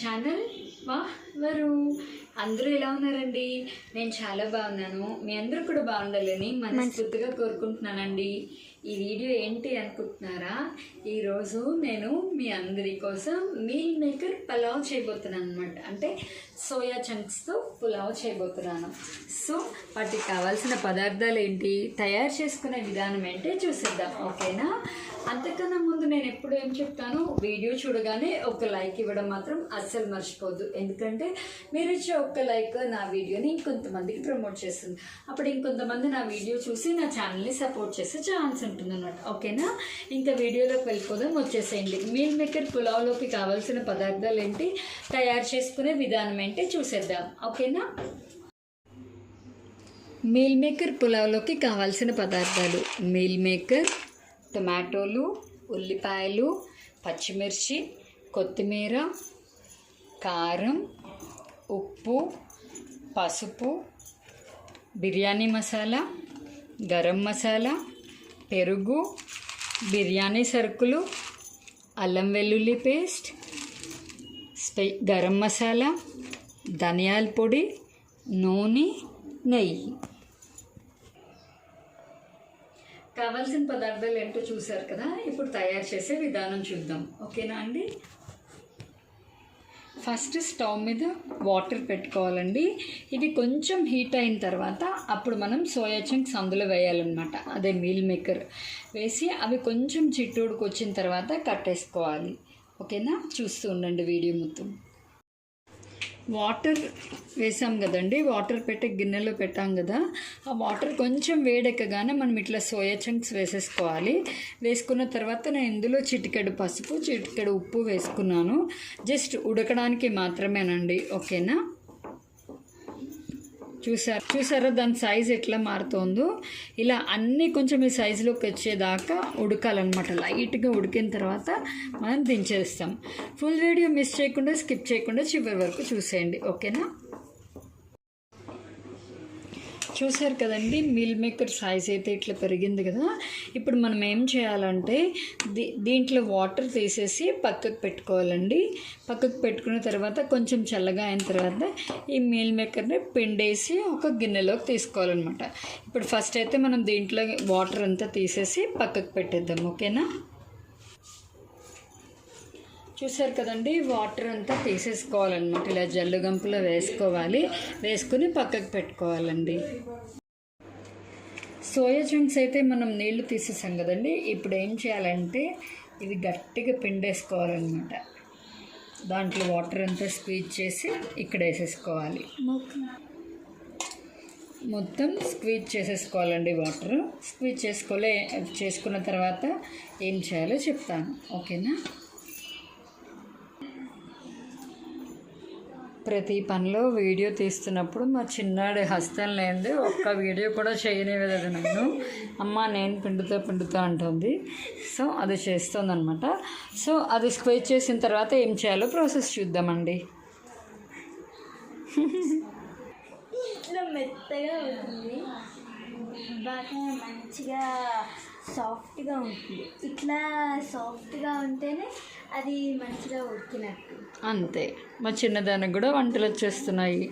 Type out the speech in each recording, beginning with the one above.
Channel వరు. అందరూ ఎలా ఉన్నారండి? నేను చాలా బాగున్నాను. మీ అందరూ కూడా బాగుండాలని మనస్ఫూర్తిగా కోరుకుంటున్నానండి. ఈ వీడియో ఏంటి అనుకుంటున్నారా? ఈరోజు నేను మీ అందరి కోసం మీల్ మేకర్ పులావ్ చేయబోతున్నాను అనమాట. అంటే సోయా చంక్స్తో పులావ్ చేయబోతున్నాను. సో వాటికి కావాల్సిన పదార్థాలు ఏంటి, తయారు చేసుకునే విధానం ఏంటి చూసేద్దాం, ఓకేనా? అంతకన్నా ముందు నేను ఎప్పుడు ఏం చెప్తాను, వీడియో చూడగానే ఒక లైక్ ఇవ్వడం మాత్రం అస్సలు మర్చిపోద్దు. ఎందుకంటే మీరు ఇచ్చే ఒక్క లైక్ నా వీడియోని ఇంకొంతమందికి ప్రమోట్ చేస్తుంది. అప్పుడు ఇంకొంతమంది నా వీడియో చూసి నా ఛానల్ని సపోర్ట్ చేసే ఛాన్స్ ఉంటుంది అన్నమాట, ఓకేనా? ఇంకా వీడియోలోకి వెళ్ళిపోదాం, వచ్చేసేయండి. మీల్ మేకర్ పులావ్లోకి కావాల్సిన పదార్థాలు ఏంటి, తయారు చేసుకునే విధానం ఏంటి చూసేద్దాం, ఓకేనా? మీల్ మేకర్ పులావ్లోకి కావాల్సిన పదార్థాలు: మీల్ మేకర్, టొమాటోలు, ఉల్లిపాయలు, పచ్చిమిర్చి, కొత్తిమీర, కారం, ఉప్పు, పసుపు, బిర్యానీ మసాలా, గరం మసాలా, పెరుగు, బిర్యానీ సరుకులు, అల్లం వెల్లుల్లి పేస్ట్, గరం మసాలా, ధనియాల పొడి, నూనె, నెయ్యి. కావాల్సిన పదార్థాలు ఏంటో చూసారు కదా. ఇప్పుడు తయారు చేసే విధానం చూద్దాం, ఓకేనా అండి? ఫస్ట్ స్టవ్ మీద వాటర్ పెట్టుకోవాలండి. ఇవి కొంచెం హీట్ అయిన తర్వాత అప్పుడు మనం సోయా చంక్స్ అందులో వేయాలన్నమాట. అదే మీల్ మేకర్ వేసి అవి కొంచెం చిట్టూడుకు వచ్చిన తర్వాత కట్టేసుకోవాలి, ఓకేనా? చూస్తూ ఉండండి వీడియో మొత్తం. వాటర్ వేసాం కదండి, వాటర్ పెట్టి గిన్నెలో పెట్టాం కదా. ఆ వాటర్ కొంచెం వేడెక్కగానే మనం ఇట్లా సోయా చంక్స్ వేసేసుకోవాలి. వేసుకున్న తర్వాత నేను ఇందులో చిటికెడు పసుపు, చిటికెడు ఉప్పు వేసుకున్నాను. జస్ట్ ఉడకడానికి మాత్రమేనండి, ఓకేనా? చూసారా దాని సైజ్ ఎట్లా మారుతుందో? ఇలా అన్నీ కొంచెం ఈ సైజులోకి వచ్చేదాకా ఉడకాలన్నమాట. లైట్గా ఉడికిన తర్వాత మనం దించేస్తాం. ఫుల్ వీడియో మిస్ చేయకుండా, స్కిప్ చేయకుండా చివరి వరకు చూసేయండి, ఓకేనా? చూసారు కదండి, మీల్ మేకర్ సైజ్ అయితే ఇట్లా పెరిగింది కదా. ఇప్పుడు మనం ఏం చేయాలంటే దీంట్లో వాటర్ తీసేసి పక్కకు పెట్టుకోవాలండి. పక్కకు పెట్టుకున్న తర్వాత కొంచెం చల్లగా అయిన తర్వాత ఈ మీల్ మేకర్ని పిండేసి ఒక గిన్నెలోకి తీసుకోవాలన్నమాట. ఇప్పుడు ఫస్ట్ అయితే మనం దీంట్లో వాటర్ అంతా తీసేసి పక్కకు పెట్టేద్దాం, ఓకేనా? చూసారు కదండి, వాటర్ అంతా తీసేసుకోవాలన్నమాట. ఇలా జల్లు గంపులో వేసుకోవాలి. వేసుకుని పక్కకు పెట్టుకోవాలండి. సోయా చంక్స్ అయితే మనం నీళ్లు తీసేసాం కదండి. ఇప్పుడు ఏం చేయాలంటే ఇది గట్టిగా పిండేసుకోవాలన్నమాట. దాంట్లో వాటర్ అంతా స్క్వీజ్ చేసి ఇక్కడ వేసేసుకోవాలి. మొత్తం స్క్వీజ్ చేసేసుకోవాలండి. వాటర్ స్క్వీజ్ చేసుకున్న తర్వాత ఏం చేయాలో చెప్తాను, ఓకేనా? ప్రతి పనిలో వీడియో తీస్తున్నప్పుడు మా చిన్నాడి హస్తం లేనిది ఒక్క వీడియో కూడా చేయనివ్వలేదు నన్ను. అమ్మ నేను పిండుతా అంటుంది. సో అది చేస్తుందన్నమాట. సో అది స్క్వేజ్ చేసిన తర్వాత ఏం చేయాలో ప్రాసెస్ చూద్దామండి. ఇట్లా మెత్తగా అవుతుంది, బాగా మంచిగా సాఫ్ట్గా ఉంటుంది. ఇట్లా సాఫ్ట్గా ఉంటేనే అది మంచిగా ఉడికినట్టు. అంతే, మా చిన్నదానికి కూడా వంటలు వచ్చేస్తున్నాయి.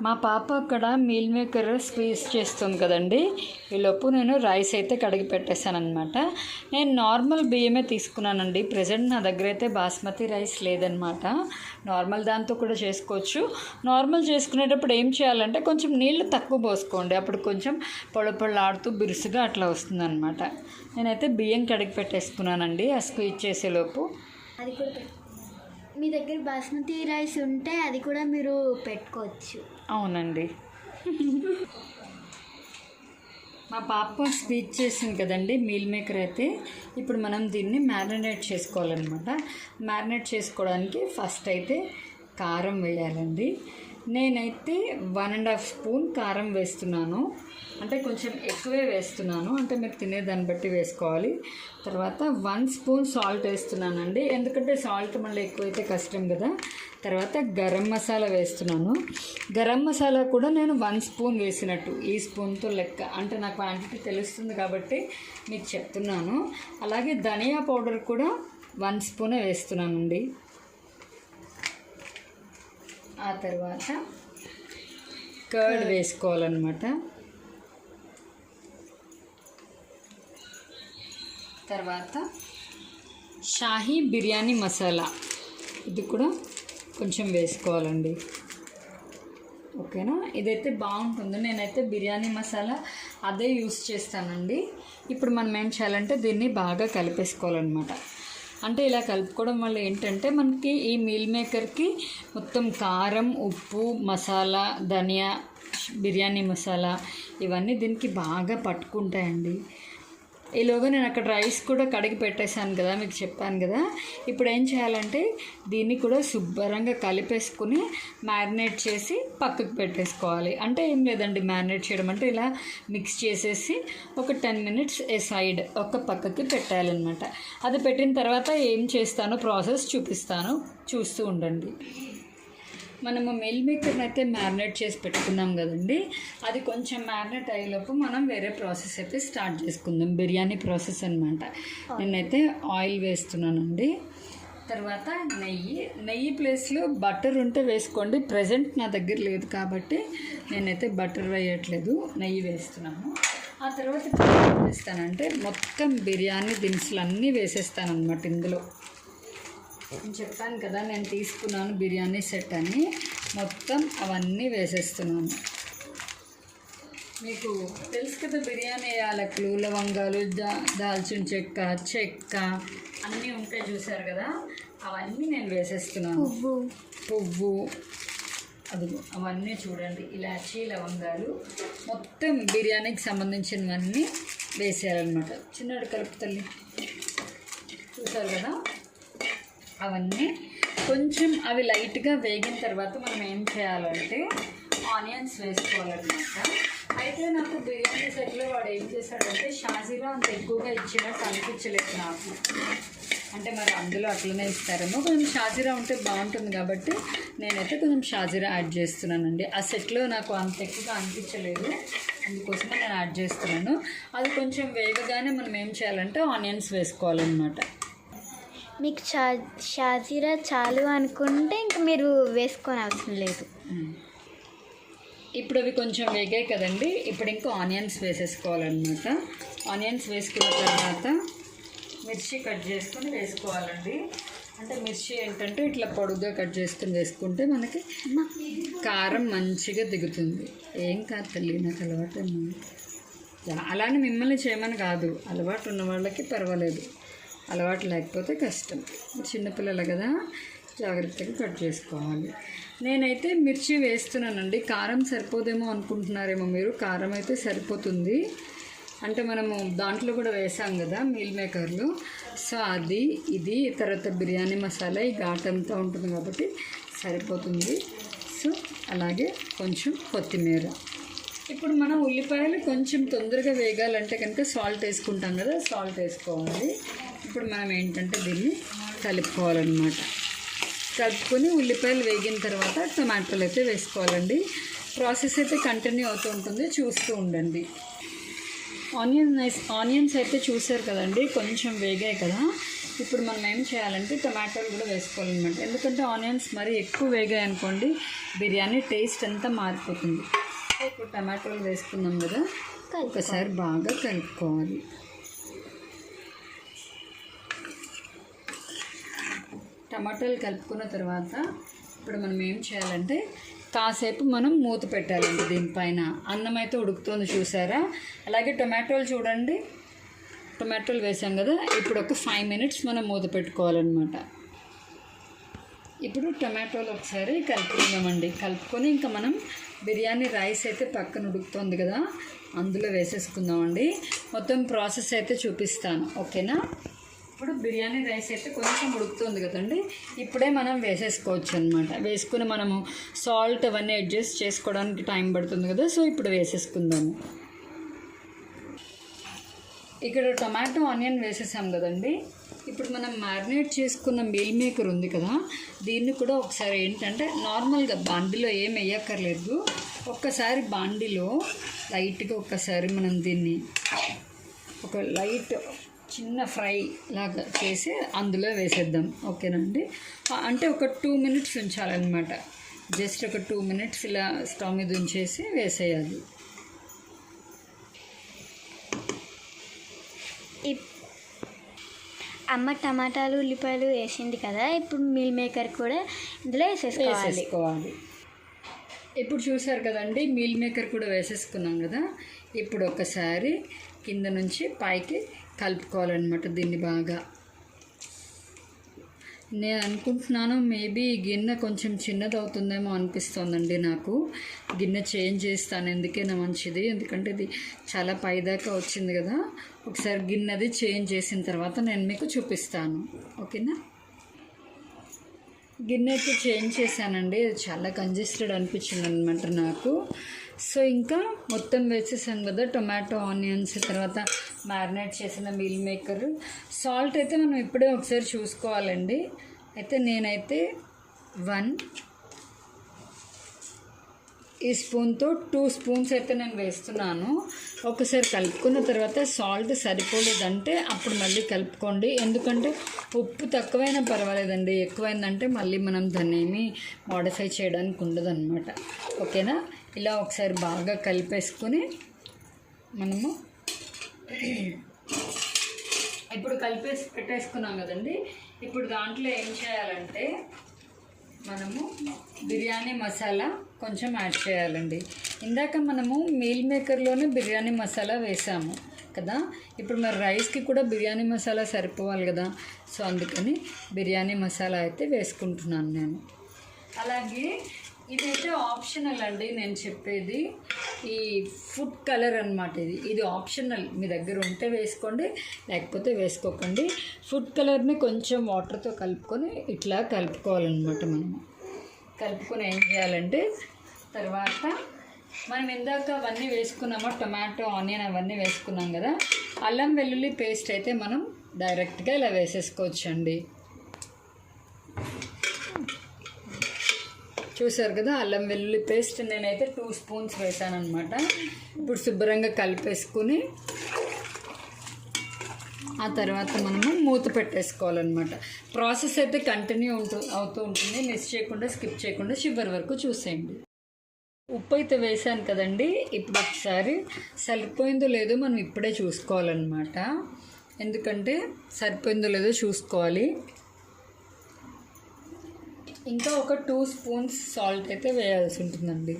మా పాప అక్కడ మీల్ మేకర్ స్క్వీజ్ చేస్తుంది కదండి. ఈలోపు నేను రైస్ అయితే కడిగి పెట్టేశాను అనమాట. నేను నార్మల్ బియ్యమే తీసుకున్నానండి. ప్రజెంట్ నా దగ్గర అయితే బాస్మతి రైస్ లేదనమాట. నార్మల్ దాంతో కూడా చేసుకోవచ్చు. నార్మల్ చేసుకునేటప్పుడు ఏం చేయాలంటే కొంచెం నీళ్ళు తక్కువ పోసుకోండి. అప్పుడు కొంచెం పొడపొళ్ళాడుతూ బిరుసుగా అట్లా వస్తుందన్నమాట. నేనైతే బియ్యం కడిగి పెట్టేసుకున్నానండి ఆ స్క్వీజ్ చేసేలోపు. అది కూడా మీ దగ్గర బాస్మతి రైస్ ఉంటే అది కూడా మీరు పెట్టుకోవచ్చు. అవునండి. మా పాప స్క్వీజ్ చేసింది కదండి మీల్ మేకర్ అయితే. ఇప్పుడు మనం దీన్ని మ్యారినేట్ చేసుకోవాలన్నమాట. మ్యారినేట్ చేసుకోవడానికి ఫస్ట్ అయితే కారం వేయాలండి. నేనైతే 1.5 స్పూన్ కారం వేస్తున్నాను. అంటే కొంచెం ఎక్కువే వేస్తున్నాను, అంటే మీరు తినేదాన్ని బట్టి వేసుకోవాలి. తర్వాత 1 స్పూన్ సాల్ట్ వేస్తున్నానండి, ఎందుకంటే సాల్ట్ మళ్ళీ ఎక్కువైతే కష్టం కదా. తర్వాత గరం మసాలా వేస్తున్నాను. గరం మసాలా కూడా నేను 1 స్పూన్ వేసినట్టు, ఈ స్పూన్తో లెక్క, అంటే నాకు క్వాంటిటీ తెలుస్తుంది కాబట్టి మీకు చెప్తున్నాను. అలాగే ధనియా పౌడర్ కూడా 1 స్పూనే వేస్తున్నానండి. ఆ తర్వాత కర్డ్ వేసుకోవాలన్నమాట. తర్వాత షాహీ బిర్యానీ మసాలా ఇది కూడా కొంచెం వేసుకోవాలండి. ఓకేనా, ఇదైతే బాగుంటుంది. నేనైతే బిర్యానీ మసాలా అదే యూస్ చేస్తానండి. ఇప్పుడు మనం ఏం చేయాలంటే దీన్ని బాగా కలిపేసుకోవాలన్నమాట. అంటే ఇలా కలుపుకోవడం వల్ల ఏంటంటే మనకి ఈ మీల్ మేకర్కి మొత్తం కారం, ఉప్పు, మసాలా, ధనియా, బిర్యానీ మసాలా ఇవన్నీ దీనికి బాగా పట్టుకుంటాయండి. ఈలోగా నేను అక్కడ రైస్ కూడా కడిగి పెట్టేశాను కదా, మీకు చెప్పాను కదా. ఇప్పుడు ఏం చేయాలంటే దీన్ని కూడా శుభ్రంగా కలిపేసుకుని మ్యారినేట్ చేసి పక్కకు పెట్టేసుకోవాలి. అంటే ఏం లేదండి, మ్యారినేట్ చేయడం అంటే ఇలా మిక్స్ చేసేసి ఒక 10 మినిట్స్ సైడ్ ఒక పక్కకి పెట్టాలన్నమాట. అది పెట్టిన తర్వాత ఏం చేస్తానో ప్రాసెస్ చూపిస్తాను, చూస్తూ ఉండండి. మనము మీల్ మేకర్ని అయితే మ్యారినేట్ చేసి పెట్టుకున్నాం కదండి, అది కొంచెం మ్యారినేట్ అయ్యేలోపు మనం వేరే ప్రాసెస్ అయితే స్టార్ట్ చేసుకుందాం. బిర్యానీ ప్రాసెస్ అనమాట. నేనైతే ఆయిల్ వేస్తున్నానండి. తర్వాత నెయ్యి ప్లేస్లో బటర్ ఉంటే వేసుకోండి. ప్రజెంట్ నా దగ్గర లేదు కాబట్టి నేనైతే బటర్ వేయట్లేదు, నెయ్యి వేస్తున్నాను. ఆ తర్వాత ఏం చేస్తానంటే మొత్తం బిర్యానీ దినుసులు అన్నీ వేసేస్తాను అనమాట ఇందులో. నేను చెప్పాను కదా నేను తీసుకున్నాను బిర్యానీ సెట్ అని, మొత్తం అవన్నీ వేసేస్తున్నాను. మీకు తెలుసు కదా బిర్యానీ యాలకులు, లవంగాలు, దాల్చిన చెక్క అన్నీ ఉంటాయి చూసారు కదా, అవన్నీ నేను వేసేస్తున్నాను. పువ్వు అది అవన్నీ చూడండి, ఇలాచీ, లవంగాలు మొత్తం బిర్యానీకి సంబంధించినవన్నీ వేసేయాలన్నమాట. చిన్నడు కలుపు తల్లి, చూసారు కదా. అవన్నీ కొంచెం అవి లైట్గా వేగిన తర్వాత మనం ఏం చేయాలంటే ఆనియన్స్ వేసుకోవాలన్నమాట. అయితే నాకు బిర్యానీ సెట్లో వాడు ఏం చేశాడంటే షాజీరా అంత ఎక్కువగా ఇచ్చినట్టు అనిపించలేదు నాకు. అంటే మరి అందులో అట్లనే ఇస్తారేమో, కొంచెం షాజీరా ఉంటే బాగుంటుంది కాబట్టి నేనైతే కొంచెం షాజీరా యాడ్ చేస్తున్నానండి. ఆ సెట్లో నాకు అంత ఎక్కువగా అనిపించలేదు, అందుకోసమే నేను యాడ్ చేస్తున్నాను. అది కొంచెం వేగగానే మనం ఏం చేయాలంటే ఆనియన్స్ వేసుకోవాలన్నమాట. మీకు షాజీరా చాలు అనుకుంటే ఇంక మీరు వేసుకొని అవసరం లేదు. ఇప్పుడు అవి కొంచెం వేగాయి కదండి, ఇప్పుడు ఇంకా ఆనియన్స్ వేసేసుకోవాలన్నమాట. ఆనియన్స్ వేసుకున్న తర్వాత మిర్చి కట్ చేసుకొని వేసుకోవాలండి. అంటే మిర్చి ఏంటంటే ఇట్లా పొడుగ్గా కట్ చేసుకొని వేసుకుంటే మనకి కారం మంచిగా దిగుతుంది. ఏం కాదు తల్లి, నాకు అలవాటు. అలానే మిమ్మల్ని చేయమని కాదు, అలవాటు ఉన్న వాళ్ళకి పర్వాలేదు, అలవాటు లేకపోతే కష్టం. చిన్నపిల్లలు కదా, జాగ్రత్తగా కట్ చేసుకోవాలి. నేనైతే మిర్చి వేస్తున్నానండి. కారం సరిపోదేమో అనుకుంటున్నారేమో మీరు, కారం అయితే సరిపోతుంది. అంటే మనము దాంట్లో కూడా వేసాం కదా మీల్ మేకర్లు, సో అది ఇది తర్వాత బిర్యానీ మసాలా ఈ ఘాటంతా ఉంటుంది కాబట్టి సరిపోతుంది. సో అలాగే కొంచెం కొత్తిమీర. ఇప్పుడు మనం ఉల్లిపాయలు కొంచెం తొందరగా వేగాలంటే కనుక సాల్ట్ వేసుకుంటాం కదా, సాల్ట్ వేసుకోవాలి. ఇప్పుడు మనం ఏంటంటే దీన్ని కలుపుకోవాలన్నమాట. కలుపుకొని ఉల్లిపాయలు వేగిన తర్వాత టమాటాలు అయితే వేసుకోవాలండి. ప్రాసెస్ అయితే కంటిన్యూ అవుతూ ఉంటుంది, చూస్తూ ఉండండి. ఆనియన్స్ అయితే చూసారు కదండి, కొంచెం వేగాయి కదా. ఇప్పుడు మనం ఏం చేయాలంటే టమాటాలు కూడా వేసుకోవాలన్నమాట. ఎందుకంటే ఆనియన్స్ మరీ ఎక్కువ వేగాయి అనుకోండి, బిర్యానీ టేస్ట్ అంతా మారిపోతుంది. ఇప్పుడు టమాటాలు వేసుకున్నాం కదా, ఒకసారి బాగా కలుపుకోవాలి. టమాటాలు కలుపుకున్న తర్వాత ఇప్పుడు మనం ఏం చేయాలంటే కాసేపు మనం మూత పెట్టాలండి దీనిపైన. అన్నం అయితే ఉడుకుతుంది చూసారా. అలాగే టొమాటోలు చూడండి, టొమాటోలు వేసాం కదా, ఇప్పుడు ఒక 5 మినిట్స్ మనం మూత పెట్టుకోవాలన్నమాట. ఇప్పుడు టొమాటోలు ఒకసారి కలుపుకుందామండి. కలుపుకొని ఇంకా మనం బిర్యానీ రైస్ అయితే పక్కన ఉడుకుతుంది కదా, అందులో వేసేసుకుందామండి. మొత్తం ప్రాసెస్ అయితే చూపిస్తాను, ఓకేనా. ఇప్పుడు బిర్యానీ రైస్ అయితే కొంచెం ఉడుకుతుంది కదండి, ఇప్పుడే మనం వేసేసుకోవచ్చు అనమాట. వేసుకుని మనము సాల్ట్ అవన్నీ అడ్జస్ట్ చేసుకోవడానికి టైం పడుతుంది కదా, సో ఇప్పుడు వేసేసుకుందాము. ఇక్కడ టమాటో ఆనియన్ వేసేసాం కదండి. ఇప్పుడు మనం మ్యారినేట్ చేసుకున్న మీల్ మేకర్ ఉంది కదా, దీన్ని కూడా ఒకసారి ఏంటంటే నార్మల్గా బాండీలో ఏం వేయక్కర్లేదు, ఒక్కసారి బాండీలో లైట్గా ఒక్కసారి మనం దీన్ని ఒక లైట్ చిన్న ఫ్రై లాగా చేసి అందులో వేసేద్దాం. ఓకేనండి. అంటే ఒక 2 మినిట్స్ ఉంచాలన్నమాట. జస్ట్ ఒక 2 మినిట్స్ ఇలా స్టవ్ మీద ఉంచేసి వేసేయాలి. అమ్మ టమాటాలు ఉల్లిపాయలు వేసింది కదా, ఇప్పుడు మీల్ మేకర్ కూడా ఇందులో వేసేసుకోవాలి. ఇప్పుడు చూసారు కదండి, మీల్ మేకర్ కూడా వేసేసుకున్నాం కదా. ఇప్పుడు ఒకసారి కింద నుంచి పైకి కలుపుకోవాలన్నమాట దీన్ని బాగా. నేను అనుకుంటున్నాను మేబీ గిన్నె కొంచెం చిన్నది అవుతుందేమో అనిపిస్తుందండి నాకు. గిన్నె చేంజ్ చేస్తాను, ఎందుకైనా మంచిది. ఎందుకంటే ఇది చాలా పైదాకా వచ్చింది కదా. ఒకసారి గిన్నెది చేంజ్ చేసిన తర్వాత నేను మీకు చూపిస్తాను. ఓకేనా. గిన్నె అయితే చేంజ్ చేశానండి. అది చాలా కంజెస్టెడ్ అనిపించింది అనమాట నాకు. సో ఇంకా మొత్తం వేసేసాను కదా, టొమాటో, ఆనియన్స్, తర్వాత మ్యారినేట్ చేసిన మీల్ మేకర్. సాల్ట్ అయితే మనం ఇప్పుడే ఒకసారి చూసుకోవాలండి. అయితే నేనైతే 1 ఈ స్పూన్తో 2 స్పూన్స్ అయితే నేను వేస్తున్నాను. ఒకసారి కలుపుకున్న తర్వాత సాల్ట్ సరిపోలేదంటే అప్పుడు మళ్ళీ కలుపుకోండి. ఎందుకంటే ఉప్పు తక్కువైనా పర్వాలేదండి, ఎక్కువైందంటే మళ్ళీ మనం దాన్ని ఏమీ మోడిఫై చేయడానికి ఉండదన్నమాట. ఓకేనా. ఇలా ఒకసారి బాగా కలిపేసుకొని మనము ఇప్పుడు కలిపేసి పెట్టేసుకున్నాం కదండి. ఇప్పుడు దాంట్లో ఏం చేయాలంటే మనము బిర్యానీ మసాలా కొంచెం యాడ్ చేయాలండి. ఇందాక మనము మీల్ మేకర్లోనే బిర్యానీ మసాలా వేసాము కదా. ఇప్పుడు మరి రైస్కి కూడా బిర్యానీ మసాలా సరిపోవాలి కదా. సో అందుకని బిర్యానీ మసాలా అయితే వేసుకుంటున్నాను నేను. అలాగే ఇదైతే ఆప్షనల్ అండి నేను చెప్పేది. ఈ ఫుడ్ కలర్ అనమాట. ఇది ఆప్షనల్. మీ దగ్గర ఉంటే వేసుకోండి, లేకపోతే వేసుకోకండి. ఫుడ్ కలర్ని కొంచెం వాటర్తో కలుపుకొని ఇట్లా కలుపుకోవాలన్నమాట. మనము కలుపుకొని ఏం చేయాలంటే తర్వాత మనం ఇందాక అవన్నీ వేసుకున్నామో, టొమాటో, ఆనియన్ అవన్నీ వేసుకున్నాం కదా. అల్లం వెల్లుల్లి పేస్ట్ అయితే మనం డైరెక్ట్గా ఇలా వేసేసుకోవచ్చండి. చూసారు కదా, అల్లం వెల్లుల్లి పేస్ట్ నేనైతే 2 స్పూన్స్ వేసాను అనమాట. ఇప్పుడు శుభ్రంగా కలిపేసుకుని ఆ తర్వాత మనము మూత పెట్టేసుకోవాలన్నమాట. ప్రాసెస్ అయితే కంటిన్యూ అవుతూ ఉంటుంది. మిస్ చేయకుండా, స్కిప్ చేయకుండా చివరి వరకు చూసేయండి. ఉప్పు అయితే వేసాను కదండి. ఇప్పుడు ఒకసారి సరిపోయిందో లేదో మనం ఇప్పుడే చూసుకోవాలన్నమాట. ఎందుకంటే సరిపోయిందో లేదో చూసుకోవాలి. ఇంకా ఒక 2 స్పూన్స్ సాల్ట్ అయితే వేయాల్సి ఉంటుందండి.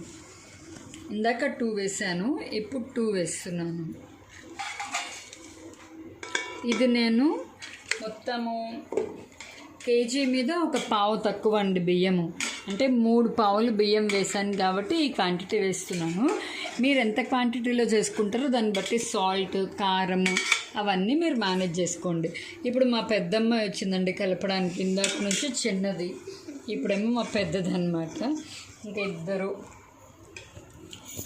ఇందాక 2 వేసాను, ఇప్పుడు 2 వేస్తున్నాను. ఇది నేను మొత్తము కేజీ మీద ఒక పావు తక్కువ అండి బియ్యము. అంటే 3 పావులు బియ్యం వేసాను కాబట్టి ఈ క్వాంటిటీ వేస్తున్నాను. మీరు ఎంత క్వాంటిటీలో చేసుకుంటారో దాన్ని బట్టి సాల్ట్, కారము అవన్నీ మీరు మేనేజ్ చేసుకోండి. ఇప్పుడు మా పెద్దమ్మ వచ్చిందండి కలపడానికి. ఇందాక నుంచి చిన్నది, ఇప్పుడేమో మా పెద్దది అనమాట. ఇంకా ఇద్దరు.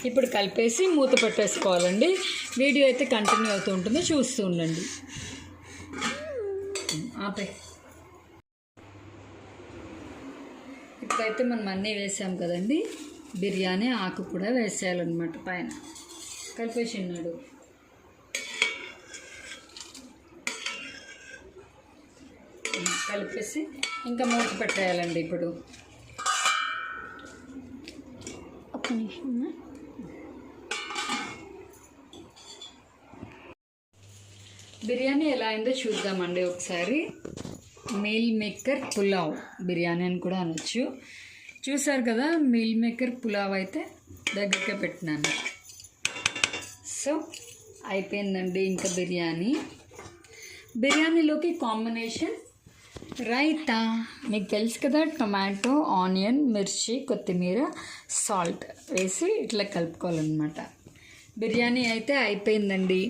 ఇప్పుడు కలిపేసి మూత పెట్టేసుకోవాలండి. వీడియో అయితే కంటిన్యూ అవుతూ ఉంటుంది, చూస్తూ ఉండండి. ఆపే. ఇప్పుడైతే మనం అన్నీ వేసాం కదండి. బిర్యానీ ఆకు కూడా వేసేయాలన్నమాట పైన. కలిపేసిన్నాడు. కలిపేసి ఇంకా మూత పెట్టేయాలండి. ఇప్పుడు ఒక్క నిమిషం. బిర్యానీ ఎలా అయిందో చూద్దామండి ఒకసారి. మీల్ మేకర్ పులావ్ బిర్యానీ అని కూడా అనొచ్చు. చూసారు కదా, మీల్ మేకర్ పులావ్ అయితే దగ్గరగా పెట్టినాను. సో అయిపోయిందండి. ఇంకా బిర్యానీలోకి కాంబినేషన్ రైతా. మీకు తెలుసు కదా, టొమాటో, ఆనియన్, మిర్చి, కొత్తిమీర, సాల్ట్ వేసి ఇట్లా కలుపుకోవాలన్నమాట. బిర్యానీ అయితే అయిపోయిందండి.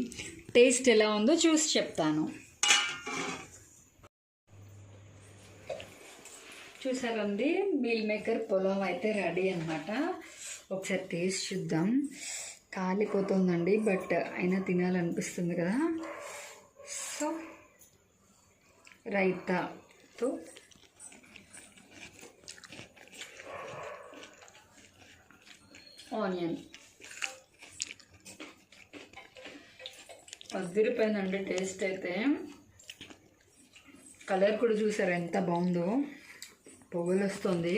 టేస్ట్ ఎలా ఉందో చూసి చెప్తాను. చూసారండి, మీల్ మేకర్ పులావ్ అయితే రెడీ అన్నమాట. ఒకసారి టేస్ట్ చూద్దాం. కాలిపోతుందండి, బట్ అయినా తినాలనిపిస్తుంది కదా. సో రైతాతో ఆనియన్ అదిరిపోయిందండి టేస్ట్ అయితే. కలర్ కూడా చూసారు ఎంత బాగుందో, పొగలు వస్తుంది.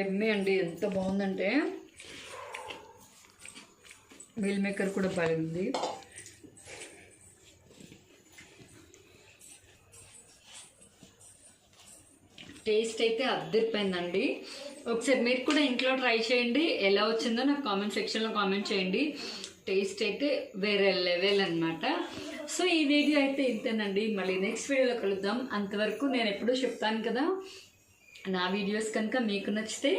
ఎమ్మె అండి, ఎంత బాగుందంటే. మీల్ మేకర్ కూడా బాగుంది. టేస్ట్ అయితే అద్దరిపోయిందండి. ఒకసారి మీరు కూడా ఇంట్లో ట్రై చేయండి, ఎలా వచ్చిందో నాకు కామెంట్ సెక్షన్లో కామెంట్ చేయండి. టేస్ట్ అయితే వేరే లెవెల్ అనమాట. సో ఈ వీడియో అయితే ఇంతేనండి, మళ్ళీ నెక్స్ట్ వీడియోలో కలుద్దాం. అంతవరకు నేను ఎప్పుడూ చెప్తాను కదా, నా వీడియోస్ కనుక మీకు నచ్చితే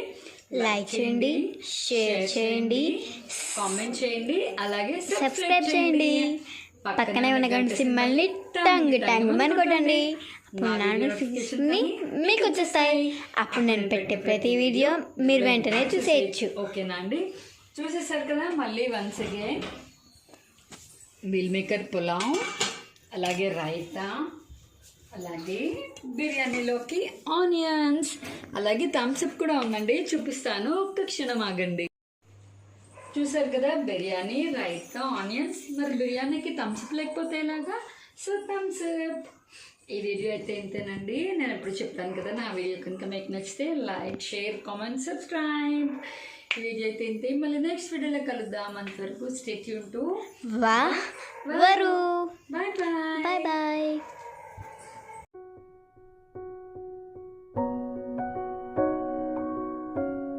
లైక్ చేయండి, షేర్ చేయండి, కామెంట్ చేయండి, అలాగే సబ్స్క్రైబ్ చేయండి. పక్కనే ఉన్న గంట సింబల్ని టంగ్ టంగ్ అని కొట్టండి. నోటిఫికేషన్ని మీకు వచ్చేస్తాయి. అప్పుడు నేను పెట్టే ప్రతి వీడియో మీరు వెంటనే చూసేయచ్చు. ఓకేనా అండి? చూసేసారు కదా. మళ్ళీ once again meal maker pulao, అలాగే రైతా, అలాగే బిర్యానీలోకి ఆనియన్స్, అలాగే థమ్స్అప్ కూడా ఉందండి, చూపిస్తాను, ఒక్క క్షణం ఆగండి. చూసారు కదా, బిర్యానీ, రైతా, ఆనియన్స్. మరి బిర్యానీకి థమ్స్అప్ లేకపోతే ఎలాగా? So Thums Up. ఈ వీడియో అయితే ఇంతేనండి. నేను ఎప్పుడు చెప్తాను కదా, నా వీడియో కనుక మీకు నచ్చితే లైక్, షేర్, కామెంట్, సబ్స్క్రైబ్. ఈ వీడియో అయితే ఇంతే, మళ్ళీ నెక్స్ట్ వీడియోలో కలుద్దాం. అంతవరకు స్టే ట్యూన్ టు వా వరు. Bye bye. Bye bye.